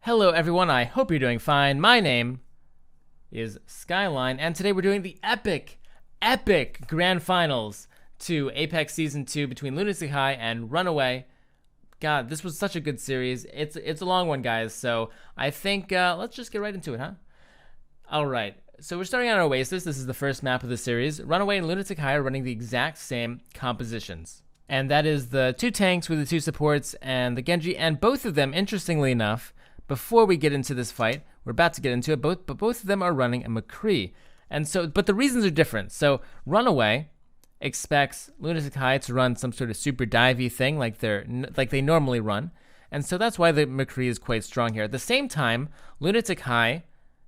Hello everyone, I hope you're doing fine. My name is Skyline, and today we're doing the epic grand finals to Apex Season 2 between Lunatic Hai and RunAway. God, this was such a good series. It's a long one, guys, so I think let's just get right into it, huh? Alright, so we're starting on Oasis. This is the first map of the series. RunAway and Lunatic Hai are running the exact same compositions. And that is the two tanks with the two supports and the Genji, and both of them, interestingly enough, before we get into this fight, we're about to get into it, but both of them are running a McCree. And so, but the reasons are different. So RunAway expects Lunatic Hai to run some sort of super divey thing like they normally run. And so that's why the McCree is quite strong here. At the same time, Lunatic Hai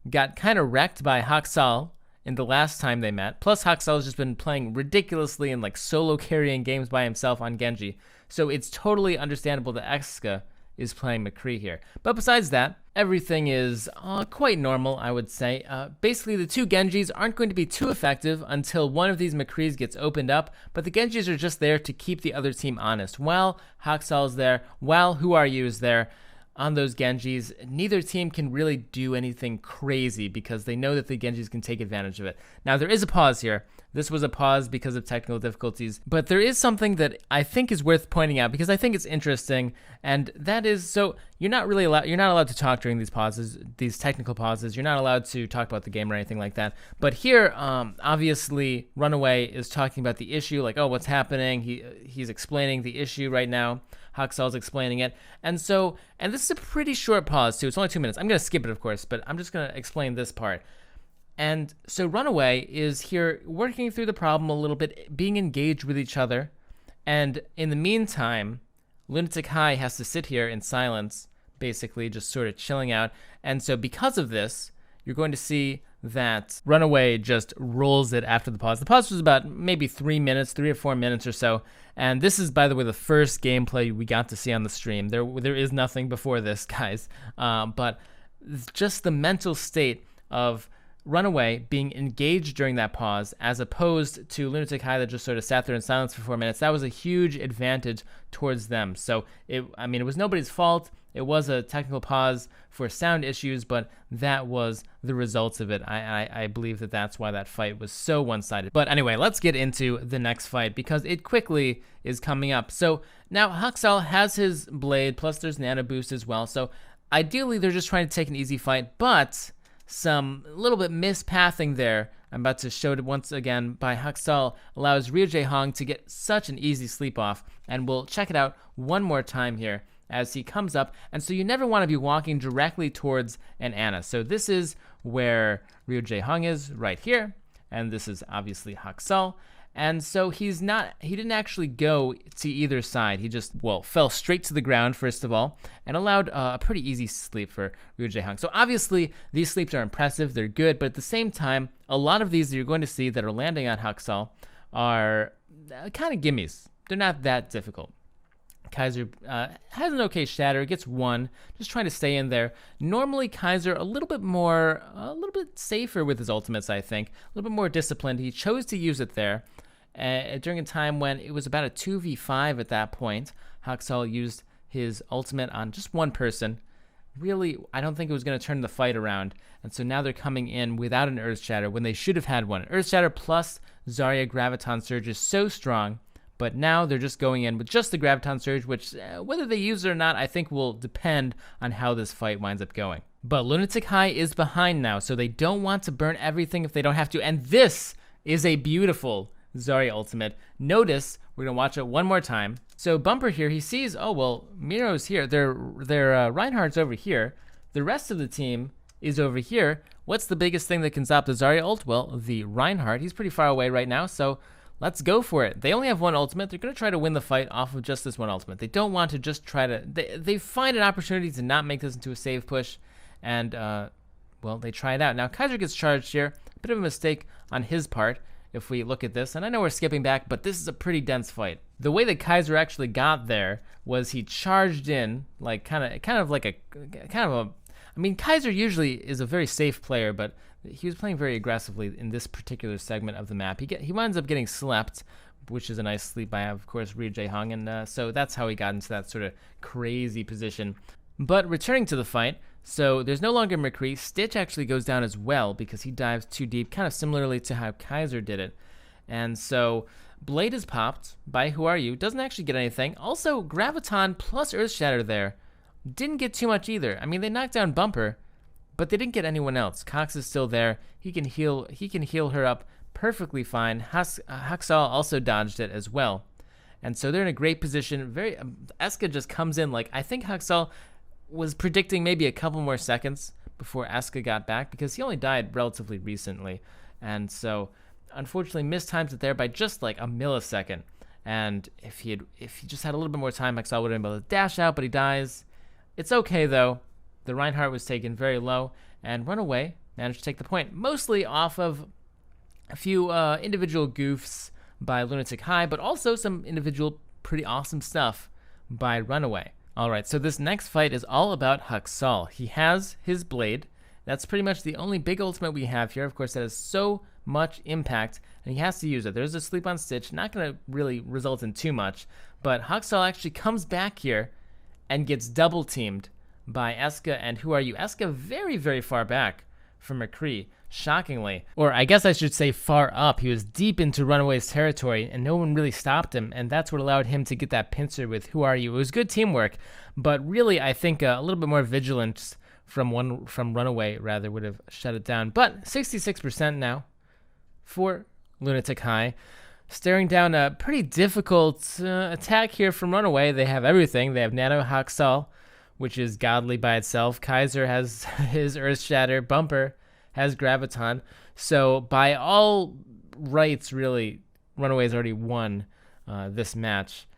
got kind of wrecked by Haksal in the last time they met. Plus Haksal has just been playing ridiculously and like solo carrying games by himself on Genji. So it's totally understandable that Exka is playing McCree here. But besides that, everything is quite normal, I would say. Basically, the two Genjis aren't going to be too effective until one of these McCrees gets opened up, but the Genjis are just there to keep the other team honest. While Haksal is there, while Who Are You is there, on those Genjis, neither team can really do anything crazy because they know that the Genjis can take advantage of it. Now, there is a pause here. This was a pause because of technical difficulties, but there is something that I think is worth pointing out because I think it's interesting, and that is, so you're not allowed to talk during these pauses, these technical pauses. You're not allowed to talk about the game or anything like that. But here, obviously, RunAway is talking about the issue, like, oh, what's happening? He's explaining the issue right now. Haxal's explaining it. And this is a pretty short pause, too. It's only 2 minutes. I'm going to skip it, of course, but I'm just going to explain this part. And so RunAway is here working through the problem a little bit, being engaged with each other. And in the meantime, Lunatic Hai has to sit here in silence, basically just sort of chilling out. And so because of this, you're going to see that RunAway just rolls it after the pause. The pause was about maybe 3 or 4 minutes or so. And this is, by the way, the first gameplay we got to see on the stream. There is nothing before this, guys. But just the mental state of RunAway being engaged during that pause as opposed to Lunatic Hai that just sort of sat there in silence for 4 minutes, that was a huge advantage towards them. So, it was nobody's fault. It was a technical pause for sound issues, but that was the results of it. I believe that that's why that fight was so one-sided. But anyway, let's get into the next fight because it quickly is coming up. So now Haksal has his blade, plus there's nano boost as well. So ideally, they're just trying to take an easy fight, but some little bit mispathing there, I'm about to show it once again, by Haksal allows Ryujay Hong to get such an easy sleep off. And we'll check it out one more time here as he comes up. And so you never want to be walking directly towards an Ana. So this is where Ryujay Hong is, right here. And this is obviously Haksal. And so he didn't actually go to either side. He just, fell straight to the ground, first of all, and allowed a pretty easy sleep for Ryujay Hong. So obviously, these sleeps are impressive. They're good. But at the same time, a lot of these that you're going to see that are landing on Haksal are kind of gimmies. They're not that difficult. Kaiser has an okay shatter, gets one, just trying to stay in there. Normally, Kaiser a little bit safer with his ultimates, I think. A little bit more disciplined. He chose to use it there. During a time when it was about a 2v5 at that point, Haksal used his ultimate on just one person. Really, I don't think it was going to turn the fight around. And so now they're coming in without an Earth Shatter when they should have had one. Earth Shatter plus Zarya Graviton Surge is so strong, but now they're just going in with just the Graviton Surge, which whether they use it or not, I think will depend on how this fight winds up going. But Lunatic Hai is behind now, so they don't want to burn everything if they don't have to. And this is a beautiful Zarya ultimate. Notice, we're going to watch it one more time. So Bumper here, he sees, Miro's here. Their Reinhardt's over here. The rest of the team is over here. What's the biggest thing that can stop the Zarya ult? Well, the Reinhardt. He's pretty far away right now, so let's go for it. They only have one ultimate. They're going to try to win the fight off of just this one ultimate. They don't want to just try to... They find an opportunity to not make this into a save push, and, they try it out. Now, Kaiser gets charged here. A bit of a mistake on his part. If we look at this, and I know we're skipping back, but this is a pretty dense fight. The way that Kaiser actually got there was he charged in, like kind of a. I mean, Kaiser usually is a very safe player, but he was playing very aggressively in this particular segment of the map. He winds up getting slept, which is a nice sleep by, of course, Ryujay Hong, and so that's how he got into that sort of crazy position. But returning to the fight, So there's no longer McCree. Stitch actually goes down as well because he dives too deep, kind of similarly to how Kaiser did it. And so Blade is popped by Who Are You. Doesn't actually get anything. Also, Graviton plus Earth Shatter there didn't get too much either. I mean, they knocked down Bumper, but they didn't get anyone else. Cox is still there. He can heal her up perfectly fine. Haksal also dodged it as well. And so they're in a great position. Eska just comes in like, I think Haksal was predicting maybe a couple more seconds before Eska got back because he only died relatively recently. And so unfortunately mistimes it there by just like a millisecond. And if he just had a little bit more time, Haksal would have been able to dash out, but he dies. It's okay though. The Reinhardt was taken very low, and RunAway managed to take the point, mostly off of a few individual goofs by Lunatic Hai, but also some individual pretty awesome stuff by RunAway. All right, so this next fight is all about Haksal. He has his blade. That's pretty much the only big ultimate we have here. Of course, that has so much impact, and he has to use it. There's a sleep on Stitch, not going to really result in too much, but Haksal actually comes back here and gets double teamed by Eska and Who Are You? Eska very, very far back from McCree, shockingly. Or I guess I should say far up. He was deep into RunAway's territory, and no one really stopped him, and that's what allowed him to get that pincer with Who Are You? It was good teamwork, but really I think a little bit more vigilance from RunAway rather would have shut it down. But 66% now for Lunatic Hai. Staring down a pretty difficult attack here from RunAway. They have everything. They have Nano Haksal, which is godly by itself. Kaiser has his Earth Shatter. Bumper has Graviton. So by all rights, really, RunAway's already won this match.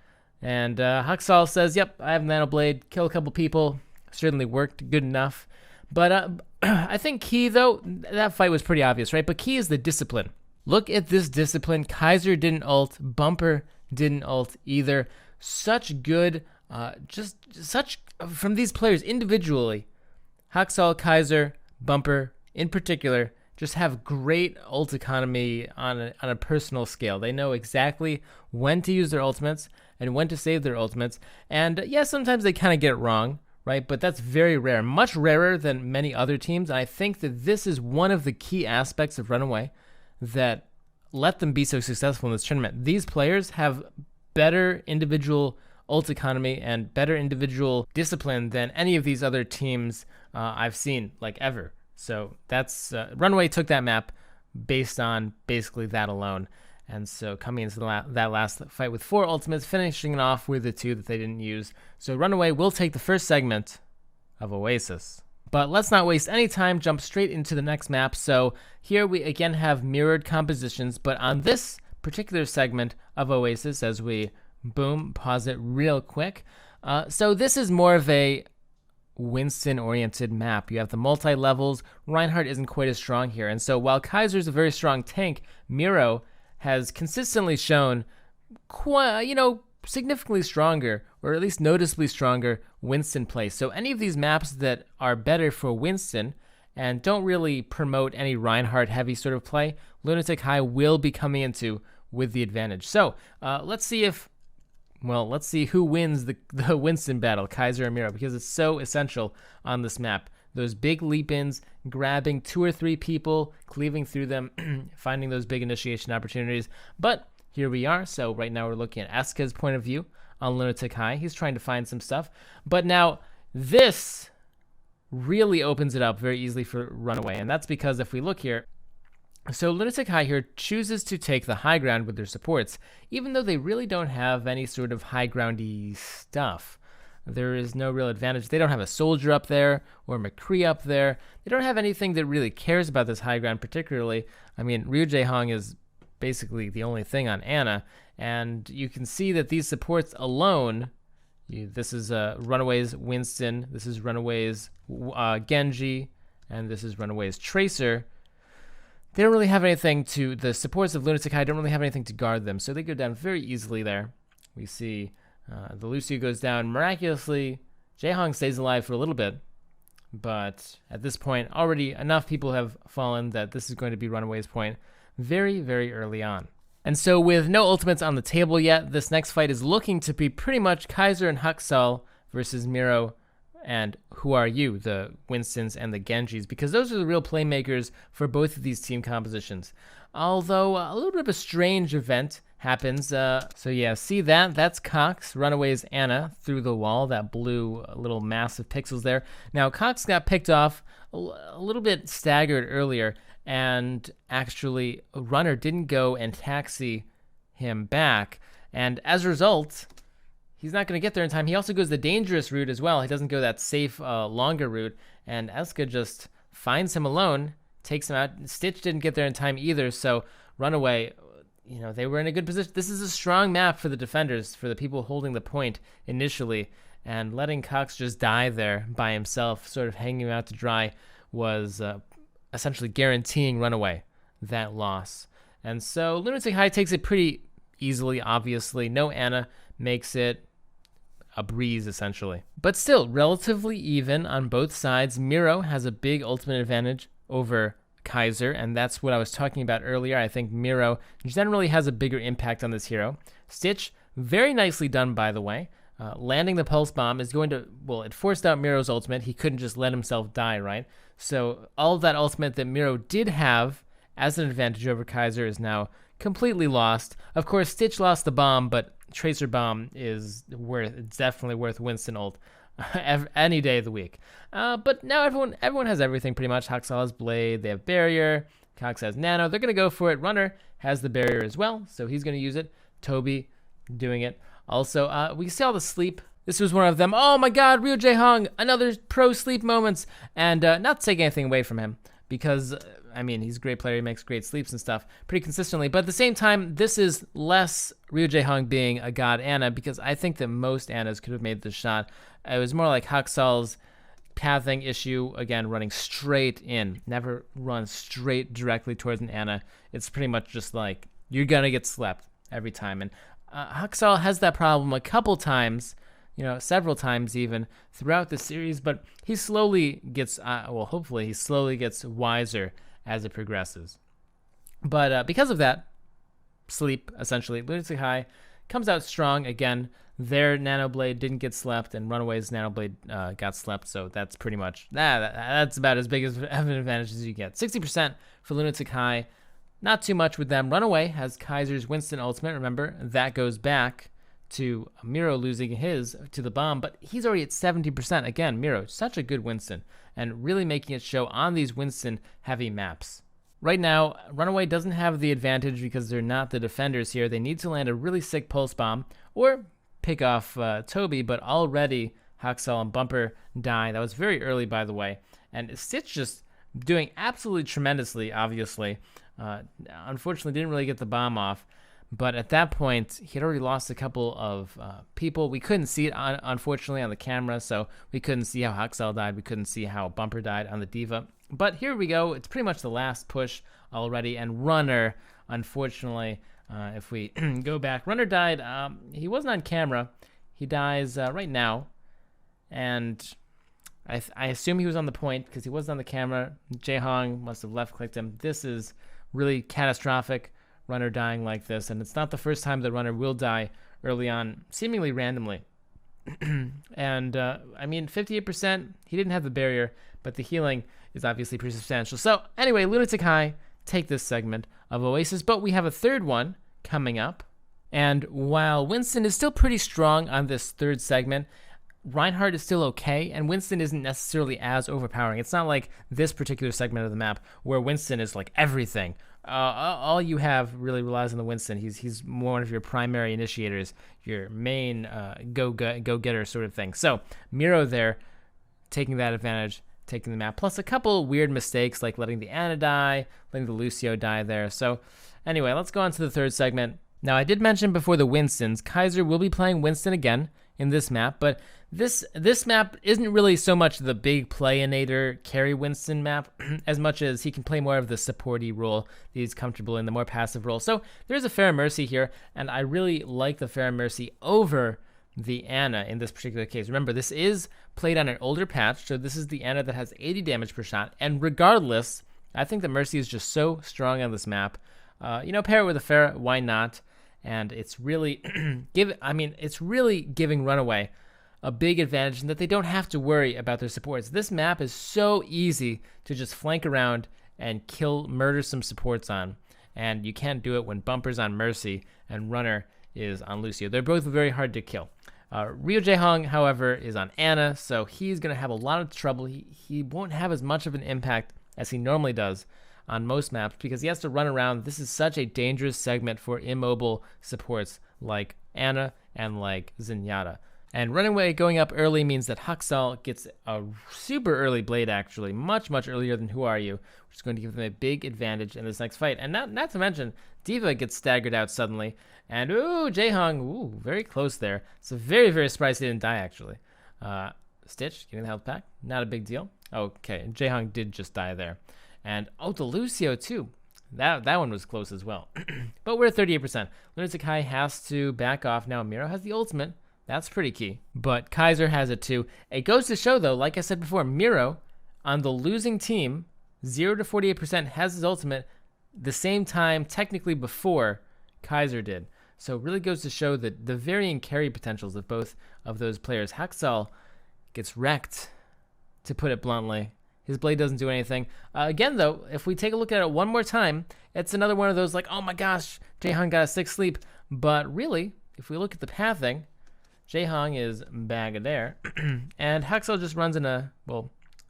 And Haksal says, yep, I have Nano Blade. Kill a couple people. Certainly worked good enough. But I think key, though, that fight was pretty obvious, right? But key is the discipline. Look at this discipline. Kaiser didn't ult. Bumper didn't ult either. Such good, from these players individually. Haksal, Kaiser, Bumper in particular just have great ult economy on a personal scale. They know exactly when to use their ultimates and when to save their ultimates. And yeah, sometimes they kind of get it wrong, right? But that's very rare, much rarer than many other teams. And I think that this is one of the key aspects of RunAway that let them be so successful in this tournament. These players have better individual ult economy and better individual discipline than any of these other teams I've seen, like, ever. So that's RunAway took that map based on basically that alone. And so coming into that last fight with 4 ultimates, finishing it off with the 2 that they didn't use. So RunAway will take the first segment of Oasis. But let's not waste any time, jump straight into the next map. So here we again have mirrored compositions, but on this particular segment of Oasis, as we pause it real quick. So this is more of a Winston-oriented map. You have the multi-levels. Reinhardt isn't quite as strong here. And so while Kaiser's a very strong tank, Miro has consistently shown significantly stronger, or at least noticeably stronger, Winston play. So any of these maps that are better for Winston and don't really promote any Reinhardt heavy sort of play, Lunatic Hai will be coming into with the advantage. So let's see who wins the Winston battle, Kaiser or Miro, because it's so essential on this map. Those big leap-ins, grabbing 2 or 3 people, cleaving through them, finding those big initiation opportunities. But here we are. So right now we're looking at Eska's point of view on Lunatic Hai. He's trying to find some stuff. But now this really opens it up very easily for RunAway. And that's because if we look here, so Lunatic Hai here chooses to take the high ground with their supports, even though they really don't have any sort of high groundy stuff. There is no real advantage. They don't have a soldier up there or McCree up there. They don't have anything that really cares about this high ground particularly. I mean, Ryu Jae-hong is basically the only thing on Ana, and you can see that these supports alone, this is RunAway's Winston, this is RunAway's Genji, and this is RunAway's Tracer. They don't really have anything to, the supports of Lunatic Hai don't really have anything to guard them, so they go down very easily there. We see the Lucio goes down miraculously. Jae-hong stays alive for a little bit, but at this point, already enough people have fallen that this is going to be RunAway's point very, very early on. And so with no ultimates on the table yet, this next fight is looking to be pretty much Kaiser and Haksal versus Miro And who are you, the Winstons and the Genjis? Because those are the real playmakers for both of these team compositions. Although a little bit of a strange event happens. So yeah, see that? That's Cox, RunAway's Ana, through the wall, that blue little mass of pixels there. Now, Cox got picked off a little bit staggered earlier, and actually, Runner didn't go and taxi him back. And as a result, he's not going to get there in time. He also goes the dangerous route as well. He doesn't go that safe, longer route. And Eska just finds him alone, takes him out. Stitch didn't get there in time either, so RunAway, they were in a good position. This is a strong map for the defenders, for the people holding the point initially, and letting Cox just die there by himself, sort of hanging out to dry, was essentially guaranteeing RunAway that loss. And so Lunatic Hai takes it pretty easily, obviously. No Ana, makes it a breeze, essentially. But still, relatively even on both sides. Miro has a big ultimate advantage over Kaiser, and that's what I was talking about earlier. I think Miro generally has a bigger impact on this hero. Stitch, very nicely done, by the way. Landing the pulse bomb is going to, it forced out Miro's ultimate. He couldn't just let himself die, right? So all of that ultimate that Miro did have as an advantage over Kaiser is now completely lost. Of course, Stitch lost the bomb, but Tracer Bomb is definitely worth Winston ult any day of the week. But now everyone has everything pretty much. Haksal has Blade, they have Barrier, Cox has Nano. They're going to go for it. Runner has the Barrier as well, so he's going to use it. Toby doing it. Also, we see all the sleep. This was one of them. Oh my god, Ryu Jae-hong, another pro sleep moments. And not to take anything away from him, because he's a great player. He makes great sleeps and stuff pretty consistently. But at the same time, this is less Ryu Jae-hong being a god Ana, because I think that most Anas could have made this shot. It was more like Haksal's pathing issue, again, running straight in. Never run straight directly towards an Ana. It's pretty much just like, you're going to get slept every time. And Haksal has that problem a couple times, several times even throughout the series, but he slowly gets, hopefully he slowly gets wiser as it progresses. But because of that, sleep, essentially, Lunatic Hai comes out strong. Again, their Nano Blade didn't get slept, and RunAway's Nano Blade got slept, so that's pretty much, that's about as big of an advantage as you get. 60% for Lunatic Hai. Not too much with them. RunAway has Kaiser's Winston ultimate. Remember, that goes back to Miro losing his to the bomb, but he's already at 70%. Again, Miro, such a good Winston, and really making it show on these Winston-heavy maps. Right now, RunAway doesn't have the advantage because they're not the defenders here. They need to land a really sick pulse bomb or pick off Toby, but already Haksal and Bumper die. That was very early, by the way. And Stitch just doing absolutely tremendously, obviously. Unfortunately, didn't really get the bomb off. But at that point, he had already lost a couple of people. We couldn't see it, unfortunately, on the camera, so we couldn't see how Haksal died. We couldn't see how Bumper died on the Diva. But here we go. It's pretty much the last push already. And Runner, unfortunately, if we go back, Runner died. He wasn't on camera. He dies right now. And I assume he was on the point because he wasn't on the camera. Jae-hong must have left-clicked him. This is really catastrophic. Runner dying like this, and it's not the first time that Runner will die early on, seemingly randomly. And 58%, he didn't have the barrier, but the healing is obviously pretty substantial. So anyway, Lunatic Hai take this segment of Oasis, but we have a third one coming up. And while Winston is still pretty strong on this third segment, Reinhardt is still okay, and Winston isn't necessarily as overpowering. It's not like this particular segment of the map where Winston is like everything. All you have really relies on the Winston. He's one of your primary initiators, your main go-getter sort of thing. So Miro there, taking that advantage, taking the map, plus a couple weird mistakes like letting the Ana die, letting the Lucio die there. So anyway, let's go on to the third segment. Now, I did mention before the Winstons, Kaiser will be playing Winston again in this map, but this map isn't really so much the big play-inator carry Winston map as much as he can play more of the supporty role. He's comfortable in the more passive role. So there's a Fair Mercy here, and I really like the Fair Mercy over the Ana in this particular case. Remember, this is played on an older patch, so this is the Ana that has 80 damage per shot, and regardless, I think the Mercy is just so strong on this map. Pair it with a Fair, why not? And it's really it's really giving RunAway a big advantage in that they don't have to worry about their supports. This map is so easy to just flank around and murder some supports on. And you can't do it when Bumper's on Mercy and Runner is on Lucio. They're both very hard to kill. Ryo Jae-hong, however, is on Ana, so he's going to have a lot of trouble. He won't have as much of an impact as he normally does on most maps because he has to run around. This is such a dangerous segment for immobile supports like Ana and like Zenyatta. And RunAway going up early means that Haksal gets a super early blade, actually, much earlier than Who Are You, which is going to give them a big advantage in this next fight. And not to mention, D.Va gets staggered out suddenly. And, Jae-hong, very close there. So very surprised he didn't die, actually. Stitch, getting the health pack, not a big deal. Okay, Jae-hong did just die there. And, the Lucio, too. That one was close as well. But we're at 38%. Lunatic Hai has to back off. Now, Miro has the ultimate. That's pretty key. But Kaiser has it too. It goes to show, though, like I said before, Miro on the losing team, 0 to 48%, has his ultimate the same time, technically, before Kaiser did. So it really goes to show that the varying carry potentials of both of those players. Haksal gets wrecked, to put it bluntly. His blade doesn't do anything. Again, though, if we take a look at it one more time, it's another one of those like, oh my gosh, Jae-hong got a 6 sleep. But really, if we look at the pathing, Jae-hong is back there, and Haksal just runs in a,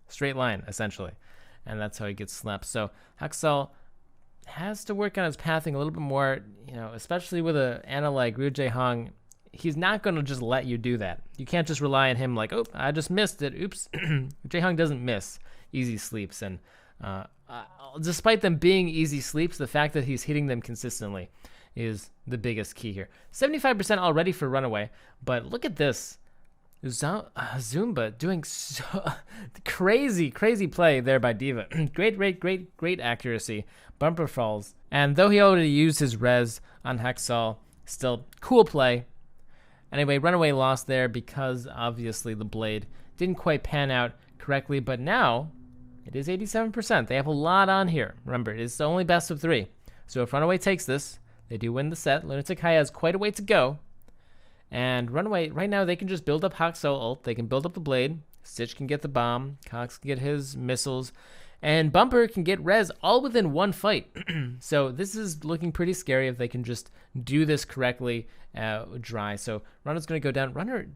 straight line, essentially. And that's how he gets slapped. So Haksal has to work on his pathing a little bit more, especially with a Ana like Ryo Jae-hong. He's not going to just let you do that. You can't just rely on him like, oh, I just missed it. Oops. Jae-hong doesn't miss easy sleeps. And despite them being easy sleeps, the fact that he's hitting them consistently is the biggest key here. 75% already for RunAway, but look at this. Zumba doing so crazy play there by D.Va. Great accuracy. Bumper falls. And though he already used his res on Haksal, still cool play. Anyway, RunAway lost there because obviously the blade didn't quite pan out correctly, but now it is 87%. They have a lot on here. Remember, it is the only best of 3. So if RunAway takes this, they do win the set. Lunatic Hai has quite a way to go. And RunAway, right now, they can just build up Haksal ult. They can build up the blade. Stitch can get the bomb. Cox can get his missiles. And Bumper can get res all within one fight. So this is looking pretty scary if they can just do this correctly dry. So Runner's going to go down. Runner,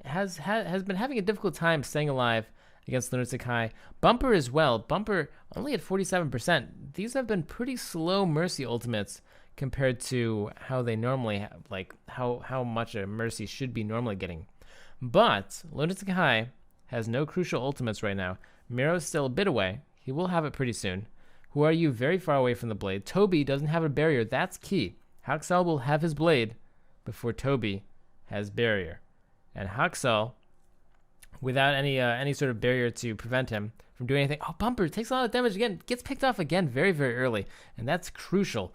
has been having a difficult time staying alive against Lunatic Hai. Bumper as well. Bumper only at 47%. These have been pretty slow Mercy ultimates compared to how they normally have, like how much a Mercy should be normally getting. But Lunatic Hai has no crucial ultimates right now. Miro's still a bit away. He will have it pretty soon. Who Are You very far away from the blade. Toby doesn't have a barrier. That's key. Haksal will have his blade before Toby has barrier. And Haksal, without any sort of barrier to prevent him from doing anything. Oh, Bumper takes a lot of damage again. Gets picked off again very early. And that's crucial.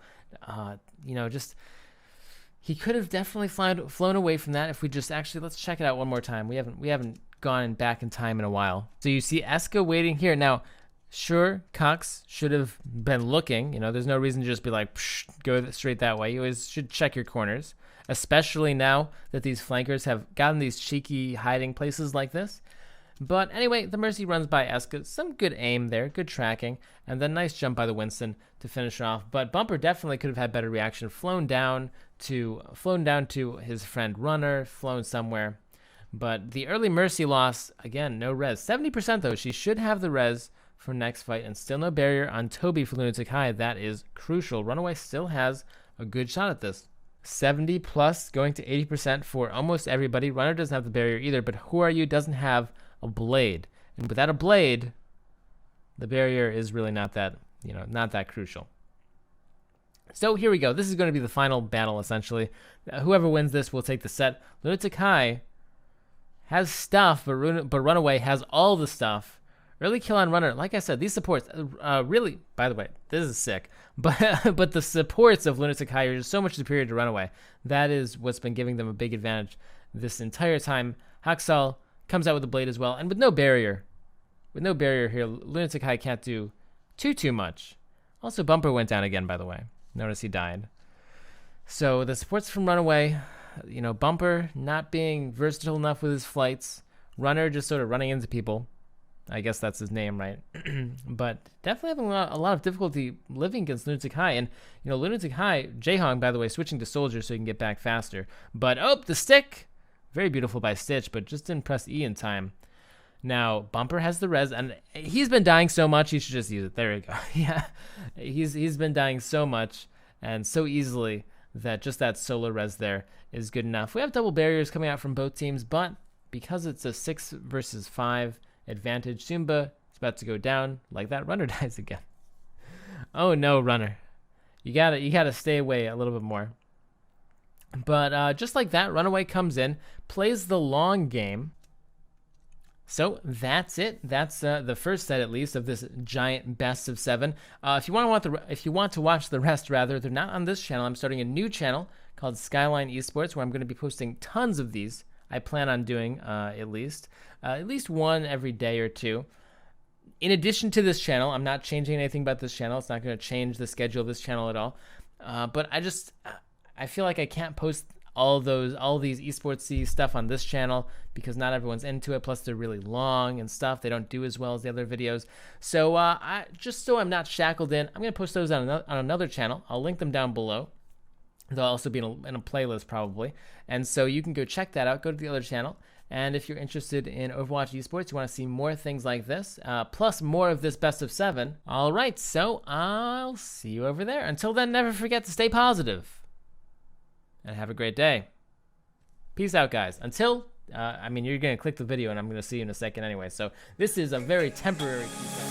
He could have definitely flown away from that if we just actually, let's check it out one more time. We haven't gone back in time in a while. So you see Eska waiting here. Now, sure, Cox should have been looking. There's no reason to just be like, go straight that way. You always should check your corners, especially now that these flankers have gotten these cheeky hiding places like this. But anyway, the Mercy runs by Eska. Some good aim there, good tracking, and then nice jump by the Winston to finish off. But Bumper definitely could have had better reaction. Flown down to his friend Runner, flown somewhere. But the early Mercy loss, again, no res. 70% though, she should have the res for next fight, and still no barrier on Toby for Lunatic Hai. That is crucial. RunAway still has a good shot at this. 70 plus going to 80% for almost everybody. Runner doesn't have the barrier either, but Who Are You doesn't have a blade. And without a blade, the barrier is really not that crucial. So here we go. This is going to be the final battle, essentially. Whoever wins this will take the set. Lunatic Hai has stuff, but RunAway has all the stuff. Early kill on Runner. Like I said, these supports really, by the way, this is sick. But the supports of Lunatic Hai are just so much superior to RunAway. That is what's been giving them a big advantage this entire time. Haksal comes out with a blade as well, and with no barrier. With no barrier here, Lunatic Hai can't do too much. Also, Bumper went down again, by the way. Notice he died. So the supports from RunAway, you know, Bumper not being versatile enough with his flights. Runner just sort of running into people. I guess that's his name, right? But definitely having a lot of difficulty living against Lunatic Hai. And, you know, Lunatic Hai, Jaehong, by the way, switching to Soldier so he can get back faster. But, oh, the stick! Very beautiful by Stitch, but just didn't press E in time. Now, Bumper has the res, and he's been dying so much, he should just use it. There we go. Yeah, he's been dying so much and so easily that just that solo res there is good enough. We have double barriers coming out from both teams, but because it's a 6 versus 5 advantage, Soomba is about to go down like that. Runner dies again. Oh no, Runner. You gotta stay away a little bit more. But just like that, RunAway comes in, plays the long game. So that's it. That's the first set, at least, of this giant best of 7. If you want to watch the rest, rather, they're not on this channel. I'm starting a new channel called Skyline Esports, where I'm going to be posting tons of these. I plan on doing at least one every day or two. In addition to this channel, I'm not changing anything about this channel. It's not going to change the schedule of this channel at all. But I feel like I can't post all these esportsy stuff on this channel because not everyone's into it. Plus, they're really long and stuff. They don't do as well as the other videos. So just so I'm not shackled in, I'm gonna post those on another channel. I'll link them down below. They'll also be in a playlist probably, and so you can go check that out. Go to the other channel. And if you're interested in Overwatch esports, you want to see more things like this, plus more of this best of 7. All right, so I'll see you over there. Until then, never forget to stay positive. And have a great day. Peace out, guys. Until, you're going to click the video and I'm going to see you in a second anyway. So this is a very temporary peace out.